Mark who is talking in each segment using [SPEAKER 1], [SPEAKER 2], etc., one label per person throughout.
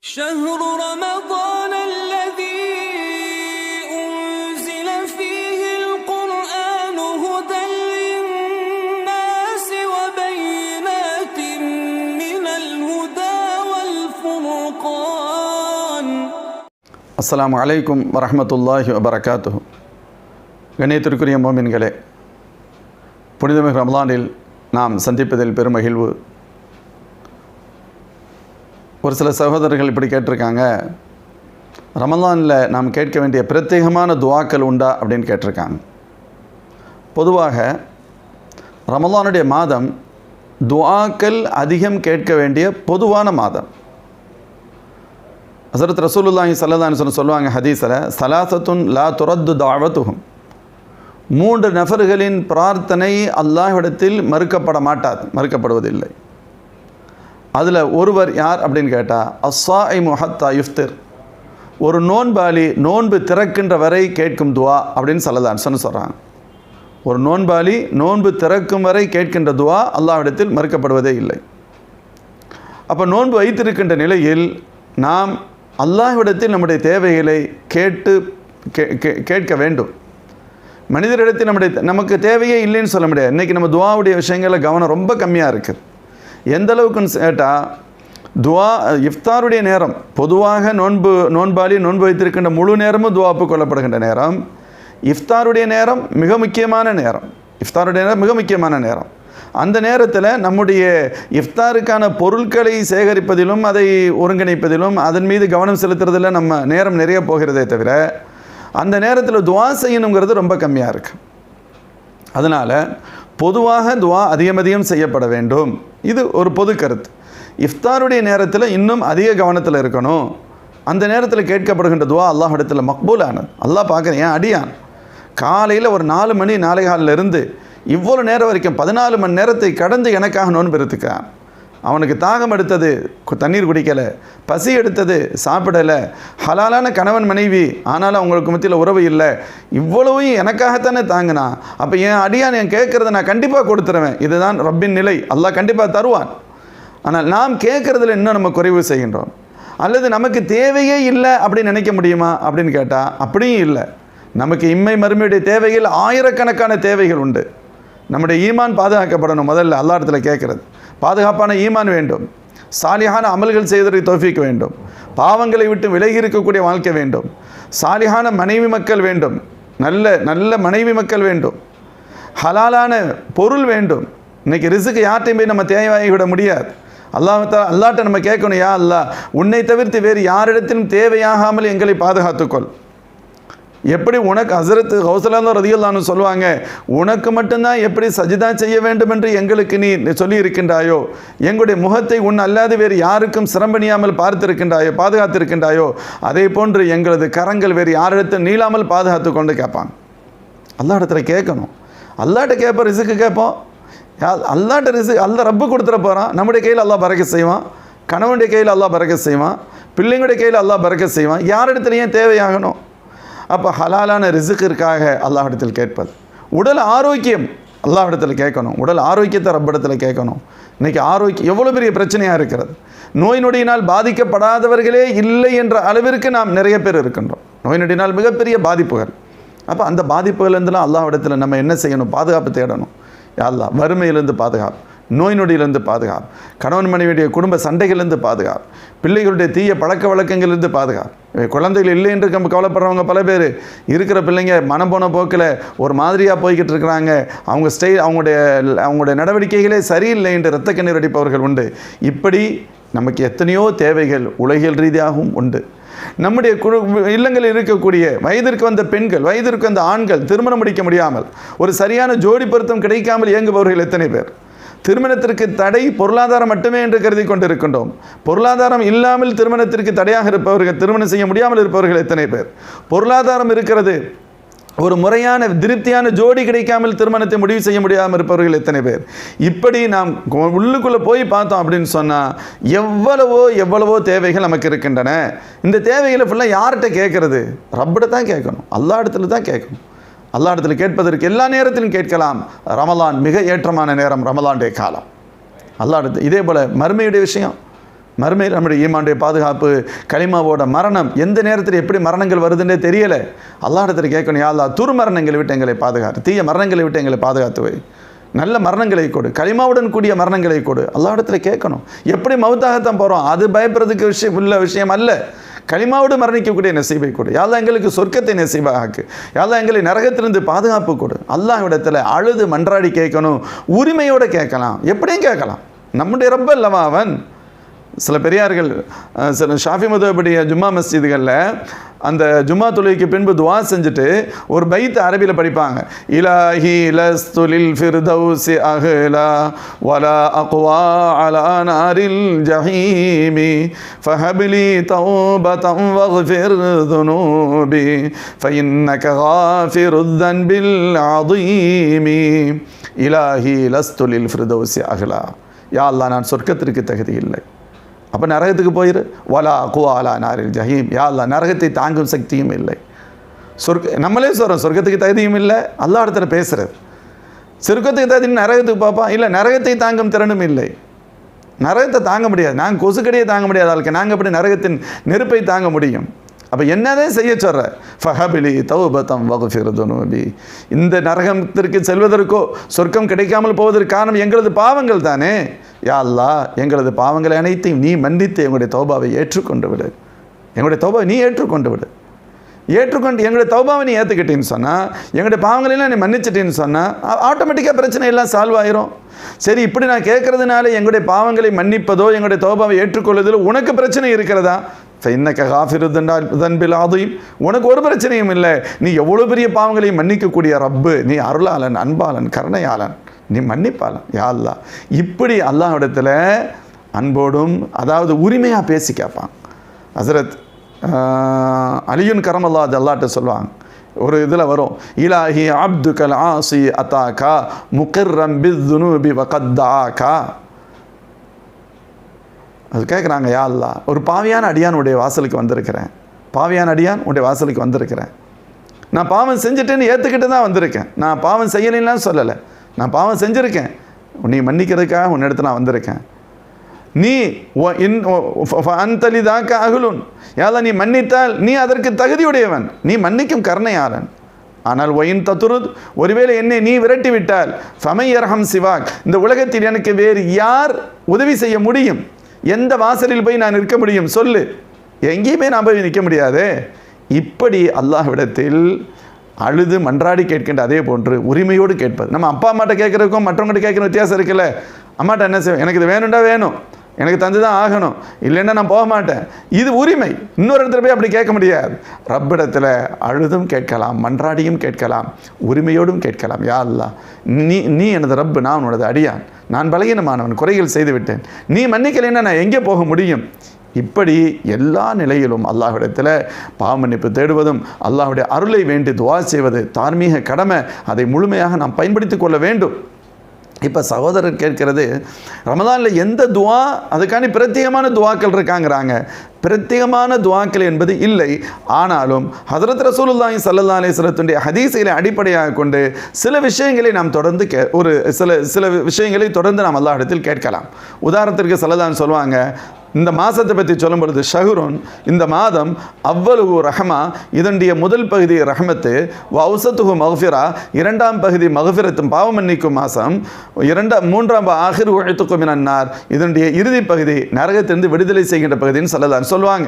[SPEAKER 1] شهر رمضان الذي أنزل فيه القرآن هدى للناس وبينات من الهدى والفرقان.
[SPEAKER 2] السلام عليكم ورحمة الله وبركاته. கண்ணியத்திற்குரிய மோமின்களே, புனிதமிகு ரமலானில் நாம் சந்திப்பதில் பெருமகிழ்வு. ஒரு சில சகோதரர்கள் இப்படி கேட்டிருக்காங்க, ரமலானில் நாம் கேட்க வேண்டிய பிரத்யேகமான துஆக்கள் உண்டா அப்படின்னு கேட்டிருக்காங்க. பொதுவாக ரமலானுடைய மாதம் துஆக்கள் அதிகம் கேட்க வேண்டிய பொதுவான மாதம். ஹஸரத் ரசூலுல்லாஹி ஸல்லல்லாஹு அலைஹி வஸல்லம் சொல்லுவாங்க ஹதீஸில், ஸலாஸத்துன் லா துரத்து தஅவத்துஹும், 3 நபர்களின் பிரார்த்தனை அல்லாஹ்விடத்தில் மறுக்கப்படுவதில்லை. அதில் ஒருவர் யார் அப்படின்னு கேட்டால், அஸ்ஸாயிமு ஹத்தா யுஃப்திர், ஒரு நோன்பாளி நோன்பு திறக்கின்ற வரை கேட்கும் துஆ அப்படின்னு சொல்கிறாங்க. ஒரு நோன்பாளி நோன்பு திறக்கும் வரை கேட்கின்ற துஆ அல்லாஹ்விடத்தில் மறுக்கப்படுவதே இல்லை. அப்போ நோன்பு வைத்திருக்கின்ற நிலையில் நாம் அல்லாஹ்விடத்தில் நம்முடைய தேவைகளை கேட்க வேண்டும். மனிதரிடத்தில் நமக்கு தேவையே இல்லைன்னு சொல்ல முடியாது. இன்றைக்கி நம்ம துஆவுடைய விஷயங்களில் கவனம் ரொம்ப கம்மியாக இருக்குது. எந்த அளவுக்குன்னு கேட்டால், துஆ இஃப்தாருடைய நேரம், பொதுவாக நோன்பாளி நோன்பு வைத்திருக்கின்ற முழு நேரமும் துஆ ஒப்புக்கொள்ளப்படுகின்ற நேரம். இஃப்தாருடைய நேரம் மிக முக்கியமான நேரம். அந்த நேரத்தில் நம்முடைய இஃப்தாருக்கான பொருட்களை சேகரிப்பதிலும் அதை ஒருங்கிணைப்பதிலும் அதன் மீது கவனம் செலுத்துறதில் நம்ம நேரம் நிறைய போகிறதே தவிர, அந்த நேரத்தில் துஆ செய்யணுங்கிறது ரொம்ப கம்மியாக இருக்குது. அதனால் பொதுவாக துஆ அதிகம் செய்யப்பட வேண்டும். இது ஒரு பொது கருத்து. இஃப்தாருடைய நேரத்தில் இன்னும் அதிக கவனத்தில் இருக்கணும். அந்த நேரத்தில் கேட்கப்படுகின்ற துஆ அல்லாஹ்விடத்தில் மக்பூலானது. அல்லாஹ் பார்க்குறேன், ஏன் அடியான் காலையில் ஒரு 4 மணி 4:15 இவ்வளோ நேரம் வரைக்கும் 14 மணி நேரத்தை கடந்து எனக்காக நோன்பு இருந்துக்கான். அவனுக்கு தாகம் எடுத்தது தண்ணீர் குடிக்கலை, பசி எடுத்தது சாப்பிடலை, ஹலாலான கணவன் மனைவி ஆனாலும் அவங்களுக்கு மத்தியில் உறவு இல்லை, இவ்வளவையும் எனக்காகத்தானே தாங்கினா. அப்போ என் அடியான் என் கேட்குறத நான் கண்டிப்பாக கொடுத்துருவேன். இதுதான் ரப்பின் நிலை. அல்லாஹ் கண்டிப்பாக தருவான். ஆனால் நாம் கேட்குறதுல இன்னும் நம்ம குறைவு செய்கின்றோம். அல்லது நமக்கு தேவையே இல்லை அப்படின்னு நினைக்க முடியுமா அப்படின்னு கேட்டால் அப்படியும் இல்லை. நமக்கு இம்மை மறுமையுடைய தேவைகள் ஆயிரக்கணக்கான தேவைகள் உண்டு. நம்முடைய ஈமான் பாதுகாக்கப்படணும். முதல்ல அல்லாஹ் இடத்துல கேட்குறது பாதுகாப்பான ஈமான் வேண்டும். சாலிஹான அமல்கள் செய்வதற்கு தௌஃபீக் வேண்டும். பாவங்களை விட்டு விலகி இருக்கக்கூடிய வாழ்க்கை வேண்டும். சாலிஹான மனைவி மக்கள் வேண்டும். நல்ல மனைவி மக்கள் வேண்டும். ஹலாலான பொருள் வேண்டும். இன்றைக்கி ரிஸ்க்கு யார்ட்டையும் போய் நம்ம தேவையாகி விட முடியாது. அல்லாஹ்ட்ட நம்ம கேட்கணும், யா அல்லாஹ், உன்னை தவிர்த்து வேறு யாரிடத்திலும் தேவையாகாமல் எங்களை பாதுகாத்துக்கொள். எப்படி உனக்கு ஹஸரத் கௌஸலல்லாஹு ரலியல்லாஹு அன்ஹு சொல்லுவாங்க, உனக்கு மட்டும்தான் எப்படி சஜிதா செய்ய வேண்டும் என்று எங்களுக்கு நீ சொல்லி இருக்கின்றாயோ, எங்களுடைய முகத்தை உன் அல்லாது வேறு யாருக்கும் சிரம்பணியாமல் பாதுகாத்திருக்கின்றாயோ, அதே போன்று எங்களது கரங்கள் வேறு யாரிடத்தில் நீளாமல் பாதுகாத்து கொண்டு கேட்பாங்க. அல்லாஹ் இடத்துல கேட்கணும். அல்லாஹ்ட்ட கேட்போம், ரிஸ்க்கு கேட்போம். அல்லாஹ்ட்ட ரிஸ்க் அல்லாஹ் ரப்பு கொடுத்துட போகிறான். நம்முடைய கையில் அல்லாஹ் பரக்கத் செய்வான். கணவனுடைய கையில் அல்லாஹ் பரக்கத் செய்வான். பிள்ளைங்களுடைய கையில் அல்லாஹ் பரக்கத் செய்வான். யாரிடத்துலையும் தேவையாகணும். அப்போ ஹலாலான ரிஸ்க்கிற்காக அல்லாஹ்விடத்தில் கேட்பது. உடல் ஆரோக்கியம் அல்லாஹ்விடத்தில் கேட்கணும். உடல் ஆரோக்கியத்தை ரப்பிடத்தில் கேட்கணும். இன்றைக்கி ஆரோக்கியம் எவ்வளோ பெரிய பிரச்சனையாக இருக்கிறது. நோய் நொடியினால் பாதிக்கப்படாதவர்களே இல்லை என்ற அளவிற்கு நாம் நிறைய பேர் இருக்கின்றோம். நோய் நொடியினால் மிகப்பெரிய பாதிப்புகள். அப்போ அந்த பாதிப்புகள்லேருந்துலாம் அல்லாஹ்விடத்தில் நம்ம என்ன செய்யணும்? பாதுகாப்பு தேடணும். யா அல்லாஹ், வறுமையிலிருந்து பாதுகாப்பு, நோய் நொடியிலிருந்து பாதுகாப்பு, கணவன் மனைவியுடைய குடும்ப சண்டைகளிலிருந்து பாதுகாப்பு, பிள்ளைகளுடைய தீய பழக்க வழக்கங்களிலிருந்து பாதுகாப்பு. குழந்தைகள் இல்லை என்று கவலைப்படுறவங்க பல பேர் இருக்கிற பிள்ளைங்க மனம் போன போக்கில் ஒரு மாதிரியாக போய்கிட்டு இருக்கிறாங்க. அவங்களுடைய நடவடிக்கைகளே சரியில்லை என்று இரத்த கண்ணீர் அடிப்பவர்கள் உண்டு. இப்படி நமக்கு எத்தனையோ தேவைகள் உலகியல் ரீதியாகவும் உண்டு. நம்முடைய இல்லங்களில் இருக்கக்கூடிய வயதிற்கு வந்த பெண்கள், வயதிற்கு வந்த ஆண்கள் திருமணம் முடிக்க முடியாமல், ஒரு சரியான ஜோடி பொருத்தம் கிடைக்காமல் இயங்குபவர்கள் எத்தனை பேர்? திருமணத்திற்கு தடை பொருளாதாரம் மட்டுமே என்று கருதி கொண்டிருக்கின்றோம். பொருளாதாரம் இல்லாமல் திருமணத்திற்கு தடையாக இருப்பவர்கள், திருமணம் செய்ய முடியாமல் இருப்பவர்கள் எத்தனை பேர்? பொருளாதாரம் இருக்கிறது, ஒரு முறையான திருப்தியான ஜோடி கிடைக்காமல் திருமணத்தை முடிவு செய்ய முடியாமல் இருப்பவர்கள் எத்தனை பேர்? இப்படி நாம் உள்ளுக்குள்ளே போய் பார்த்தோம் அப்படின்னு சொன்னால் எவ்வளவோ தேவைகள் நமக்கு இருக்கின்றன. இந்த தேவைகளை ஃபுல்லாக யார்கிட்ட கேட்குறது? ரப்பிட தான் கேட்கணும். அல்லாஹ் இடத்துல தான் கேட்கணும். அல்லாஹ் இடத்துல கேட்பதற்கு எல்லா நேரத்திலும் கேட்கலாம். ரமலான் மிக ஏற்றமான நேரம், ரமலானுடைய காலம். அல்லாஹ் இடத்துல இதே போல் மறுமையுடைய விஷயம், மறுமையில் நம்முடைய ஈமானுடைய பாதுகாப்பு, கலிமாவோட மரணம், எந்த நேரத்தில் எப்படி மரணங்கள் வருதுன்னே தெரியலை. அல்லாஹ்விடத்தில் கேட்கணும், யா அல்லாஹ் துர்மரணங்களை விட்டு எங்களை பாதுகாத்து, தீய மரணங்களை விட்டு எங்களை பாதுகாத்து வை, நல்ல மரணங்களை கொடு, கலிமாவுடன் கூடிய மரணங்களை கொடு. அல்லாஹ்விடத்தில் கேட்கணும். எப்படி மவுத்தாகத்தான் போகிறோம், அது பயப்படுறதுக்கு விஷயம் அல்ல. கலிமாவோடு மரணிக்கக்கூடிய நசீபை கொடு. யா அல்லாஹ் எங்களுக்கு சொர்க்கத்தை நசீபாக்கு. யா அல்லாஹ் எங்களை நரகத்திலிருந்து பாதுகாப்பு கொடு. அல்லாஹ்விடத்தில் அழுது மன்றாடி கேட்கணும். உரிமையோடு கேட்கலாம், எப்படியும் கேட்கலாம். நம்முடைய ரப்ப அல்லவா அவன். சில பெரியார்கள், சில ஷாஃபி மதுஹபுடைய ஜும்மா மஸ்ஜிதுகளில் அந்த ஜும்மா தொழுகைக்கு பின்பு துவா செஞ்சுட்டு ஒரு பைத் அரபியில் படிப்பாங்க. இலாஹி லஸ்துலில் ஃபிர்தௌசி அஹ்லா வலா அக்வா அலா நாரில் ஜஹீமி ஃபஹப்லி தௌபதன் வக்ஃபிர் துனூபி ஃபஇன்னக காஃபிருத் தன்பில் அதீமி இலாஹி லஸ்துலில் ஃபிர்தௌசி அஹ்லா. யா அல்லாஹ் நான் சொர்க்கத்திற்கு தகுதி இல்லை. அப்போ நரகத்துக்கு போயிரு. வலா அக்வா அலா நாரில் ஜஹீம். யா அல்லாஹ் நரகத்தை தாங்கும் சக்தியும் இல்லை. நம்மளே சொல்கிறோம் சொர்க்கத்துக்கு தகுதியும் இல்லை. அல்லாஹ் இடத்துல பேசுகிறது. சொர்க்கத்துக்கு தகுதி நரகத்துக்கு பார்ப்பான், இல்லை நரகத்தை தாங்கும் திறனும் இல்லை. நரகத்தை தாங்க முடியாது. நாங்கள் கொசுக்கடியை தாங்க முடியாது ஆளுக்கு, நாங்கள் அப்படி நரகத்தின் நெருப்பை தாங்க முடியும். அப்போ என்னதான் செய்ய சொல்கிற? ஃபஹபிலி தௌபதம் வக்ஃபிர் துனூபி. இந்த நரகத்திற்கு செல்வதற்கோ சொர்க்கம் கிடைக்காமல் போவதற்கு காரணம் எங்களது பாவங்கள் தானே. யா அல்லாஹ் எங்களது பாவங்களை அனைத்தையும் நீ மன்னித்து எங்களுடைய தௌபாவை ஏற்றுக்கொண்டு விடு. எங்களுடைய தௌபாவை நீ ஏற்றுக்கொண்டு விடு. ஏற்றுக்கொண்டு எங்களுடைய தௌபாவை நீ ஏற்றுக்கிட்டேன்னு சொன்னால், எங்களுடைய பாவங்களெல்லாம் நீ மன்னிச்சிட்டேன்னு சொன்னால் ஆட்டோமேட்டிக்காக பிரச்சனை எல்லாம் சால்வ் ஆயிரும். சரி, இப்படி நான் கேட்கறதுனால எங்களுடைய பாவங்களை மன்னிப்பதோ எங்களுடைய தௌபாவை ஏற்றுக்கொள்வதில் உனக்கு பிரச்சனை இருக்கிறதா? இன்னக்க காஃபிருத் தன்பில் அதீம். உனக்கு ஒரு பிரச்சனையும் இல்லை. நீ எவ்வளோ பெரிய பாவங்களையும் மன்னிக்கக்கூடிய ரப்பு. நீ அருளாளன், அன்பாளன், கருணையாளன், நீ மன்னிப்பாளன். யா அல்லாஹ் இப்படி அல்லாஹ்விடத்தில் அன்போடும் அதாவது உரிமையாக பேசி கேட்பான். ஹஸரத் அலியுன் கரமல்லாஹ் அல்லாஹ்ட்ட சொல்லுவாங்க, ஒரு இதில் வரும், இலாஹி அப்துகல் ஆசி அத்தாக்கா முகர்ரம் பிஸ்துனூபி வகத்தாக்கா. அது கேட்குறாங்க, யா அல்லாஹ் ஒரு பாவியான அடியான் உடைய வாசலுக்கு வந்திருக்கிறேன். பாவியான அடியான் உடைய வாசலுக்கு வந்திருக்கிறேன். நான் பாவம் செஞ்சுட்டேன்னு ஏற்றுக்கிட்டு தான் வந்திருக்கேன். நான் பாவம் செய்யலைன்னு சொல்லலை. நான் பாவம் செஞ்சுருக்கேன். நீ மன்னிக்கிறதுக்காக உன்னிடத்து நான் வந்திருக்கேன். நீ அந்தலிதாக்க அகுலுன். யாதா நீ மன்னித்தால் நீ அதற்கு தகுதியுடையவன். நீ மன்னிக்கும் கருணையாளன். ஆனால் ஒயின் தத்துருத், ஒருவேளை என்னை நீ விரட்டி விட்டால் ஃபமையர்ஹம் சிவாக், இந்த உலகத்தில் எனக்கு வேறு யார் உதவி செய்ய முடியும்? எந்த வாசலில் போய் நான் நிற்க முடியும் சொல்லு? எங்கேயுமே நான் போய் நிற்க முடியாது. இப்படி அல்லாஹ்விடத்தில் அழுது மன்றாடி கேட்கின்ற அதே போன்று உரிமையோடு கேட்பது. நம்ம அப்பா அம்மாட்ட கேட்குறதுக்கும் மற்றவங்கள்ட்ட கேட்குற வித்தியாசம் இருக்குல்ல. அம்மாட்ட என்ன செய்வோம், எனக்கு இது வேணும்டா வேணும், எனக்கு தந்து தான் ஆகணும், இல்லைன்னா நான் போக மாட்டேன். இது உரிமை. இன்னொரு இடத்துல போய் அப்படி கேட்க முடியாது. ரப்பிடத்தில் அழுதும் கேட்கலாம், மன்றாடியும் கேட்கலாம், உரிமையோடும் கேட்கலாம். யா அல்லாஹ் நீ எனது ரப்பு, நான் உனது அடியான், நான் பலகீனமானவன், குறைகள் செய்து விட்டேன், நீ மன்னிக்கலைன்னா நான் எங்கே போக முடியும்? இப்படி எல்லா நிலையிலும் அல்லாஹ்விடத்தில் பாவ மன்னிப்பு தேடுவதும் அல்லாஹ்வுடைய அருளை வேண்டி துவா செய்வது தார்மீக கடமை. அதை முழுமையாக நாம் பயன்படுத்தி கொள்ள வேண்டும். இப்போ சகோதரர் கேட்கிறது, ரமதானில் எந்த துவா, அதுக்காண்டி பிரத்யேகமான துவாக்கள் இருக்காங்கிறாங்க. பிரத்யேகமான துவாக்கள் என்பது இல்லை. ஆனாலும் ஹதரத் ரசூலுல்லாஹி ஸல்லல்லாஹு அலைஹி வஸல்லத்துடைய ஹதீஸை அடிப்படையாக கொண்டு சில விஷயங்களை நாம் தொடர்ந்து சில விஷயங்களை தொடர்ந்து நாம் அல்லாஹ்விடத்தில் கேட்கலாம். உதாரணத்திற்கு ஸல்லல்லாஹு சொல்லுவாங்க, இந்த மாதத்தை பற்றி சொல்லும் பொழுது ஷஹ்ருன், இந்த மாதம் அவ்வலுஹு ரஹ்மா, இதனுடைய முதல் பகுதி ரஹ்மத்து, வௌசத்துஹு மஃபிரா, இரண்டாம் பகுதி மஃபிரத்தும் பாவம் மன்னிக்கும் மாதம், மூன்றாம் ஆஹிர் உஹ்துகு மினன்னார், இதனுடைய இறுதி பகுதி நரகத்திலிருந்து விடுதலை செய்கின்ற பகுதின்னு சொல்லுவாங்க.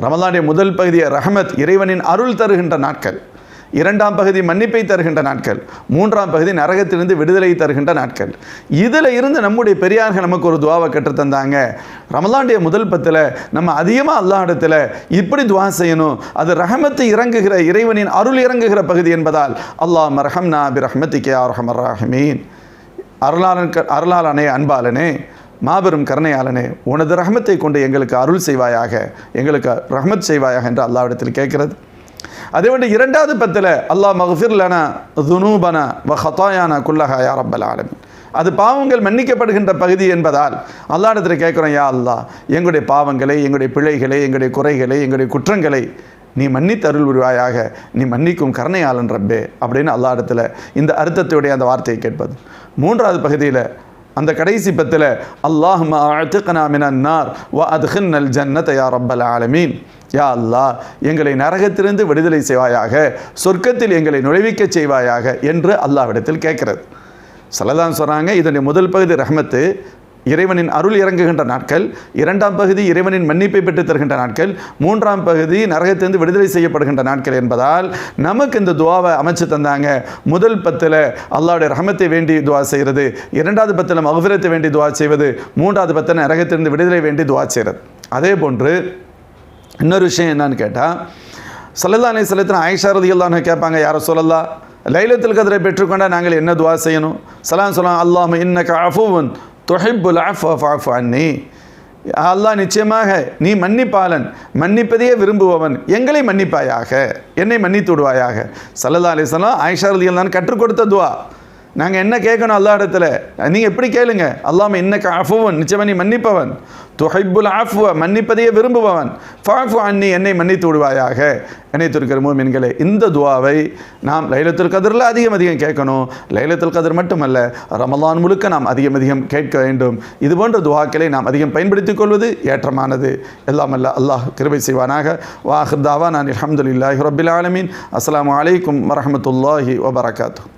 [SPEAKER 2] ரமலானுடைய முதல் பகுதியை ரஹ்மத், இறைவனின் அருள் தருகின்ற நாட்கள், இரண்டாம் பகுதி மன்னிப்பை தருகின்ற நாட்கள், மூன்றாம் பகுதி நரகத்திலிருந்து விடுதலை தருகின்ற நாட்கள். இதில் இருந்து நம்முடைய பெரியார்கள் நமக்கு ஒரு துவாவை கற்றுத்தந்தாங்க. ரமலானுடைய முதல் பத்தில் நம்ம அதிகமாக அல்லாஹ்விடத்தில் இப்படி துவா செய்யணும். அது ரஹமத்து இறங்குகிற, இறைவனின் அருள் இறங்குகிற பகுதி என்பதால் அல்லாஹ் மர்ஹம்னா பி ரஹ்மத்திக யா அர்ஹமர் ராஹிமீன். அருளாளனே, அன்பாளனே, மாபெரும் கருணையாளனே, உனது ரஹமத்தை கொண்டு எங்களுக்கு அருள் செய்வாயாக, எங்களுக்கு ரஹ்மத் செய்வாயாக என்று அல்லாஹ்விடத்தில் கேட்கிறது. அதே போன்று இரண்டாவது பத்தில் அல்லாஹ் மக்ஃபிர் லனா துனூபனா வ ஹதாயானா குல்லஹா யா ரப்பல் ஆலமீன். அது பாவங்கள் மன்னிக்கப்படுகின்ற பகுதி என்பதால் அல்லாஹ்விடத்தில் கேட்குறோம், யா அல்லாஹ் எங்களுடைய பாவங்களை, எங்களுடைய பிழைகளை, எங்களுடைய குறைகளை, எங்களுடைய குற்றங்களை நீ மன்னித்து அருள் புரிவாயாக, நீ மன்னிக்கும் கருணையாளன் ரப்பே அப்படின்னு அல்லாஹ்விடத்தில் இந்த அர்த்தத்துடைய அந்த வார்த்தையை கேட்பது. மூன்றாவது பகுதியில் அந்த கடைசி பத்தில் அல்லாஹும்ம அஅ்திக்னா மினன் நார் வ அத்கில்னல் ஜன்னத யா ரப்பல் ஆலமீன், யா அல்லாஹ் எங்களை நரகத்திலிருந்து விடுதலை செய்வாயாக, சொர்க்கத்தில் எங்களை நுழைவிக்க செய்வாயாக என்று அல்லாஹ்விடத்தில் கேட்கிறது. ஸல்லல்லாஹு சொல்கிறாங்க, இதனுடைய முதல் பகுதி ரஹ்மத்து, இறைவனின் அருள் இறங்குகின்ற நாட்கள், இரண்டாம் பகுதி இறைவனின் மன்னிப்பை பெற்று தருகின்ற நாட்கள், மூன்றாம் பகுதி நரகத்திலிருந்து விடுதலை செய்யப்படுகின்ற நாட்கள் என்பதால் நமக்கு இந்த துவாவை அமைச்சு தந்தாங்க. முதல் பத்தில் அல்லாஹ்வுடைய ரஹமத்தை வேண்டி துவா செய்கிறது, இரண்டாவது பத்தில் மக்ஃபிரத்தை வேண்டி துவா செய்வது, மூன்றாவது பத்தில் நரகத்திலிருந்து விடுதலை வேண்டி துவா செய்கிறது. அதே போன்று இன்னொரு விஷயம் என்னன்னு கேட்டால், ஸல்லல்லாஹு அலைஹி வஸல்லம் ஆயிஷா ரலியல்லாஹு அன்ஹா கேட்பாங்க, யா ரசூலல்லாஹ் லைலத்துல் கத்ரை பெற்றுக்கொண்டால் நாங்கள் என்ன துவா செய்யணும்? ஸல்லல்லாஹு சொல்லுவாங்க, அல்லாஹும்ம இன்னக அஃபுவுன் துஹிப்புல் அஃப்வ ஃபஅஃபு அன்னி, அல்லாஹ் நிச்சயமாக நீ மன்னிப்பாளன், மன்னிப்பதையே விரும்புபவன், எங்களை மன்னிப்பாயாக, என்னை மன்னித்து விடுவாயாக. ஸல்லல்லாஹு அலைஹி வஸல்லம் ஆயிஷா ரலியல்லாஹு அன்ஹா கற்றுக் கொடுத்த துவா. நாங்கள் என்ன கேட்கணும் அல்லாஹ் இடத்துல? நீங்கள் எப்படி கேளுங்க, அல்லாஹ்வும்ம இன்னக அஃபுவன், நிச்சயமாக நீ மன்னிப்பவன், துஹிப்புல் அஃப்வ மன்னிப்பதையே விரும்புபவன், ஃபஅஃபு அன்னி என்னை மன்னித்து விடுவாயாக. இணைத்திருக்கிற மூமின்களே, இந்த துவாவை நாம் லைலத்துல் கத்ரில் அதிகம் கேட்கணும். லைலத்துல் கத்ர் மட்டுமல்ல, ரமலான் முழுக்க நாம் அதிகம் கேட்க வேண்டும். இது போன்ற துவாக்களை நாம் அதிகம் பயன்படுத்திக் கொள்வது ஏற்றமானது. எல்லாம் அல்ல அல்லாஹ் கிருபை செய்வானாக. வாஹிர் தாவானா அல்ஹம்துலில்லாஹி ரப்பில் ஆலமீன். அஸ்ஸலாமு அலைக்கும் வரஹ்மத்துல்லாஹி வபரகாத்துஹு.